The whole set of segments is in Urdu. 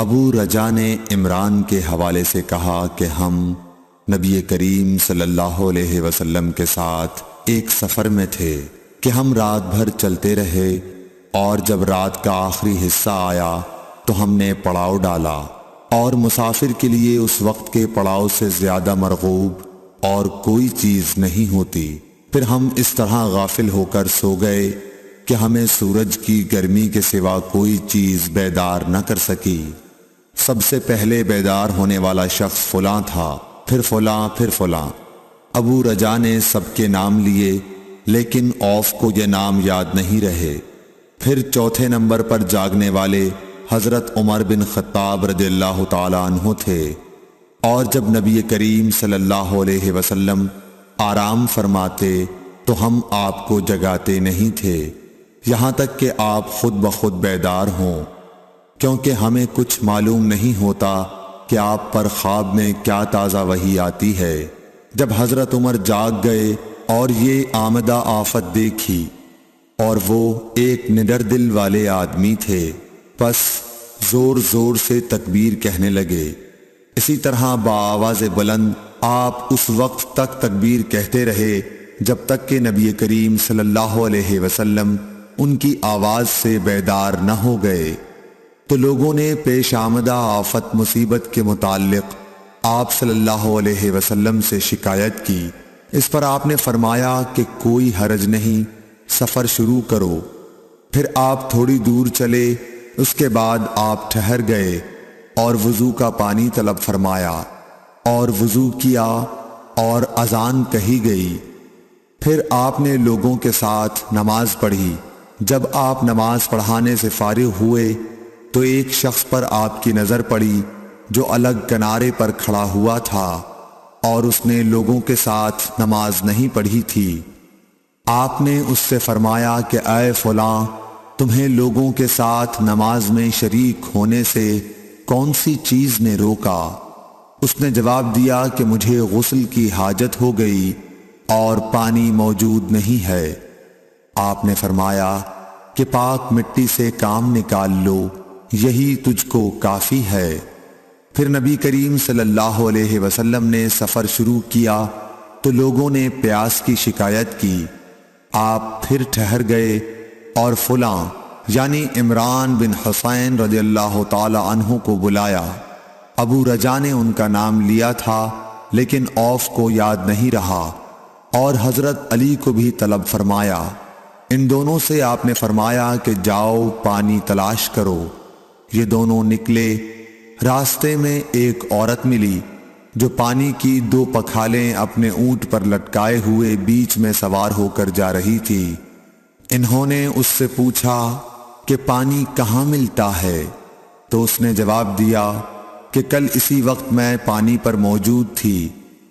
ابو رجا نے عمران کے حوالے سے کہا کہ ہم نبی کریم صلی اللہ علیہ وسلم کے ساتھ ایک سفر میں تھے کہ ہم رات بھر چلتے رہے، اور جب رات کا آخری حصہ آیا تو ہم نے پڑاؤ ڈالا، اور مسافر کے لیے اس وقت کے پڑاؤ سے زیادہ مرغوب اور کوئی چیز نہیں ہوتی۔ پھر ہم اس طرح غافل ہو کر سو گئے کہ ہمیں سورج کی گرمی کے سوا کوئی چیز بیدار نہ کر سکی۔ سب سے پہلے بیدار ہونے والا شخص فلاں تھا، پھر فلاں، پھر فلاں۔ ابو رجا نے سب کے نام لیے، لیکن اوف کو یہ نام یاد نہیں رہے۔ پھر چوتھے نمبر پر جاگنے والے حضرت عمر بن خطاب رضی اللہ تعالی عنہ تھے، اور جب نبی کریم صلی اللہ علیہ وسلم آرام فرماتے تو ہم آپ کو جگاتے نہیں تھے، یہاں تک کہ آپ خود بخود بیدار ہوں، کیونکہ ہمیں کچھ معلوم نہیں ہوتا کہ آپ پر خواب میں کیا تازہ وحی آتی ہے۔ جب حضرت عمر جاگ گئے اور یہ آمدہ آفت دیکھی، اور وہ ایک نڈر دل والے آدمی تھے، پس زور زور سے تکبیر کہنے لگے۔ اسی طرح بآواز بلند آپ اس وقت تک تکبیر کہتے رہے جب تک کہ نبی کریم صلی اللہ علیہ وسلم ان کی آواز سے بیدار نہ ہو گئے۔ تو لوگوں نے پیش آمدہ آفت مصیبت کے متعلق آپ صلی اللہ علیہ وسلم سے شکایت کی۔ اس پر آپ نے فرمایا کہ کوئی حرج نہیں، سفر شروع کرو۔ پھر آپ تھوڑی دور چلے، اس کے بعد آپ ٹھہر گئے اور وضو کا پانی طلب فرمایا، اور وضو کیا اور اذان کہی گئی۔ پھر آپ نے لوگوں کے ساتھ نماز پڑھی۔ جب آپ نماز پڑھانے سے فارغ ہوئے تو ایک شخص پر آپ کی نظر پڑی جو الگ کنارے پر کھڑا ہوا تھا، اور اس نے لوگوں کے ساتھ نماز نہیں پڑھی تھی۔ آپ نے اس سے فرمایا کہ اے فلاں، تمہیں لوگوں کے ساتھ نماز میں شریک ہونے سے کون سی چیز نے روکا؟ اس نے جواب دیا کہ مجھے غسل کی حاجت ہو گئی اور پانی موجود نہیں ہے۔ آپ نے فرمایا کہ پاک مٹی سے کام نکال لو، یہی تجھ کو کافی ہے۔ پھر نبی کریم صلی اللہ علیہ وسلم نے سفر شروع کیا تو لوگوں نے پیاس کی شکایت کی۔ آپ پھر ٹھہر گئے اور فلاں یعنی عمران بن حسین رضی اللہ تعالی عنہ کو بلایا۔ ابو رجا نے ان کا نام لیا تھا، لیکن اوف کو یاد نہیں رہا، اور حضرت علی کو بھی طلب فرمایا۔ ان دونوں سے آپ نے فرمایا کہ جاؤ پانی تلاش کرو۔ یہ دونوں نکلے۔ راستے میں ایک عورت ملی جو پانی کی 2 پکھالیں اپنے اونٹ پر لٹکائے ہوئے بیچ میں سوار ہو کر جا رہی تھی۔ انہوں نے اس سے پوچھا کہ پانی کہاں ملتا ہے؟ تو اس نے جواب دیا کہ کل اسی وقت میں پانی پر موجود تھی،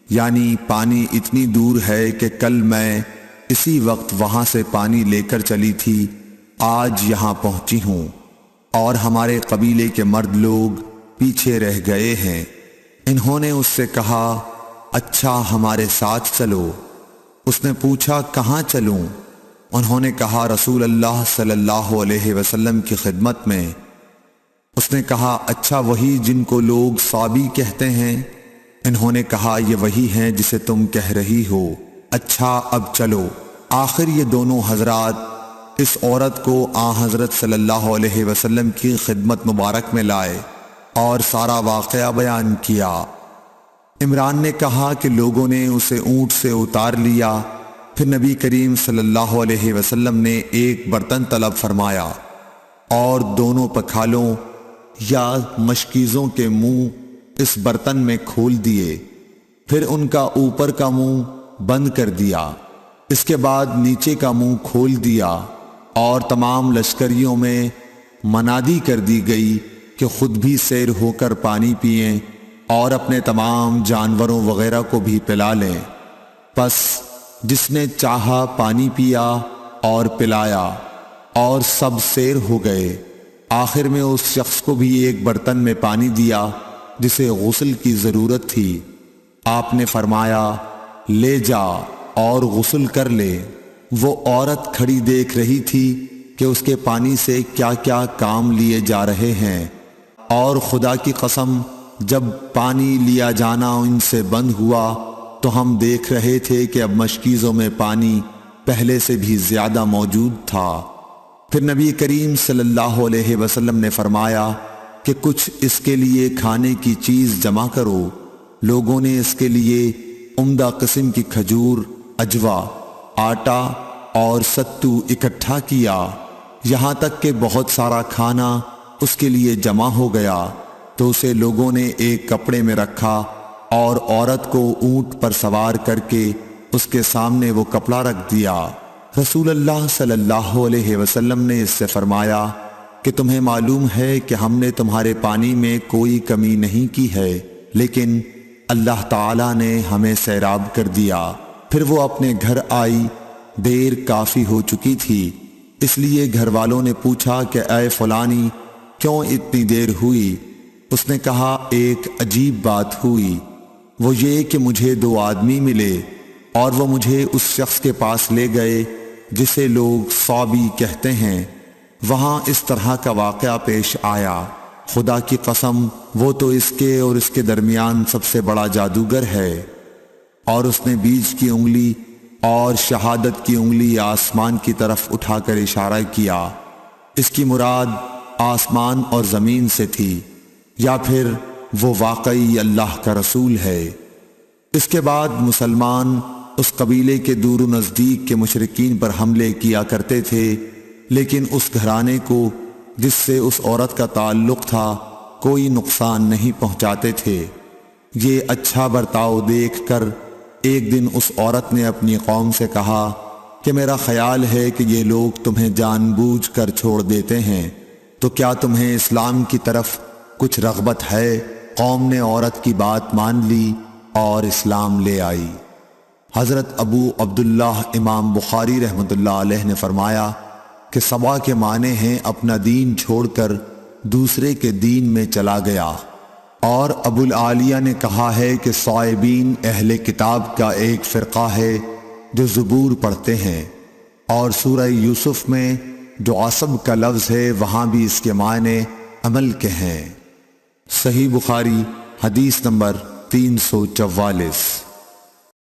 یعنی پانی اتنی دور ہے کہ کل میں اسی وقت وہاں سے پانی لے کر چلی تھی، آج یہاں پہنچی ہوں، اور ہمارے قبیلے کے مرد لوگ پیچھے رہ گئے ہیں۔ انہوں نے اس سے کہا اچھا ہمارے ساتھ چلو۔ اس نے پوچھا کہاں چلوں؟ انہوں نے کہا رسول اللہ صلی اللہ علیہ وسلم کی خدمت میں۔ اس نے کہا اچھا وہی جن کو لوگ صابی کہتے ہیں؟ انہوں نے کہا یہ وہی ہیں جسے تم کہہ رہی ہو۔ اچھا اب چلو۔ آخر یہ دونوں حضرات اس عورت کو حضرت صلی اللہ علیہ وسلم کی خدمت مبارک میں لائے اور سارا واقعہ بیان کیا۔ عمران نے کہا کہ لوگوں نے اسے اونٹ سے اتار لیا۔ پھر نبی کریم صلی اللہ علیہ وسلم نے ایک برتن طلب فرمایا اور دونوں پکھالوں یا مشکیزوں کے منہ اس برتن میں کھول دیے، پھر ان کا اوپر کا منہ بند کر دیا، اس کے بعد نیچے کا منہ کھول دیا، اور تمام لشکریوں میں منادی کر دی گئی کہ خود بھی سیر ہو کر پانی پئیں اور اپنے تمام جانوروں وغیرہ کو بھی پلا لیں۔ پس جس نے چاہا پانی پیا اور پلایا، اور سب سیر ہو گئے۔ آخر میں اس شخص کو بھی ایک برتن میں پانی دیا جسے غسل کی ضرورت تھی۔ آپ نے فرمایا لے جا اور غسل کر لے۔ وہ عورت کھڑی دیکھ رہی تھی کہ اس کے پانی سے کیا کیا کام لیے جا رہے ہیں، اور خدا کی قسم جب پانی لیا جانا ان سے بند ہوا تو ہم دیکھ رہے تھے کہ اب مشکیزوں میں پانی پہلے سے بھی زیادہ موجود تھا۔ پھر نبی کریم صلی اللہ علیہ وسلم نے فرمایا کہ کچھ اس کے لیے کھانے کی چیز جمع کرو۔ لوگوں نے اس کے لیے عمدہ قسم کی کھجور، اجوا، آٹا اور ستو اکٹھا کیا، یہاں تک کہ بہت سارا کھانا اس کے لیے جمع ہو گیا تو اسے لوگوں نے ایک کپڑے میں رکھا اور عورت کو اونٹ پر سوار کر کے اس کے سامنے وہ کپڑا رکھ دیا۔ رسول اللہ صلی اللہ علیہ وسلم نے اس سے فرمایا کہ تمہیں معلوم ہے کہ ہم نے تمہارے پانی میں کوئی کمی نہیں کی ہے، لیکن اللہ تعالیٰ نے ہمیں سیراب کر دیا۔ پھر وہ اپنے گھر آئی، دیر کافی ہو چکی تھی، اس لیے گھر والوں نے پوچھا کہ اے فلانی کیوں اتنی دیر ہوئی؟ اس نے کہا ایک عجیب بات ہوئی، وہ یہ کہ مجھے 2 آدمی ملے اور وہ مجھے اس شخص کے پاس لے گئے جسے لوگ صابی کہتے ہیں۔ وہاں اس طرح کا واقعہ پیش آیا، خدا کی قسم وہ تو اس کے اور اس کے درمیان سب سے بڑا جادوگر ہے۔ اور اس نے بیچ کی انگلی اور شہادت کی انگلی آسمان کی طرف اٹھا کر اشارہ کیا۔ اس کی مراد آسمان اور زمین سے تھی، یا پھر وہ واقعی اللہ کا رسول ہے۔ اس کے بعد مسلمان اس قبیلے کے دور و نزدیک کے مشرکین پر حملے کیا کرتے تھے، لیکن اس گھرانے کو جس سے اس عورت کا تعلق تھا کوئی نقصان نہیں پہنچاتے تھے۔ یہ اچھا برتاؤ دیکھ کر ایک دن اس عورت نے اپنی قوم سے کہا کہ میرا خیال ہے کہ یہ لوگ تمہیں جان بوجھ کر چھوڑ دیتے ہیں، تو کیا تمہیں اسلام کی طرف کچھ رغبت ہے؟ قوم نے عورت کی بات مان لی اور اسلام لے آئی۔ حضرت ابو عبداللہ امام بخاری رحمۃ اللہ علیہ نے فرمایا کہ سبا کے معنی ہیں اپنا دین چھوڑ کر دوسرے کے دین میں چلا گیا۔ اور ابو العالیہ نے کہا ہے کہ صائبین اہل کتاب کا ایک فرقہ ہے جو زبور پڑھتے ہیں، اور سورہ یوسف میں جو عصب کا لفظ ہے وہاں بھی اس کے معنی عمل کے ہیں۔ صحیح بخاری حدیث نمبر 344۔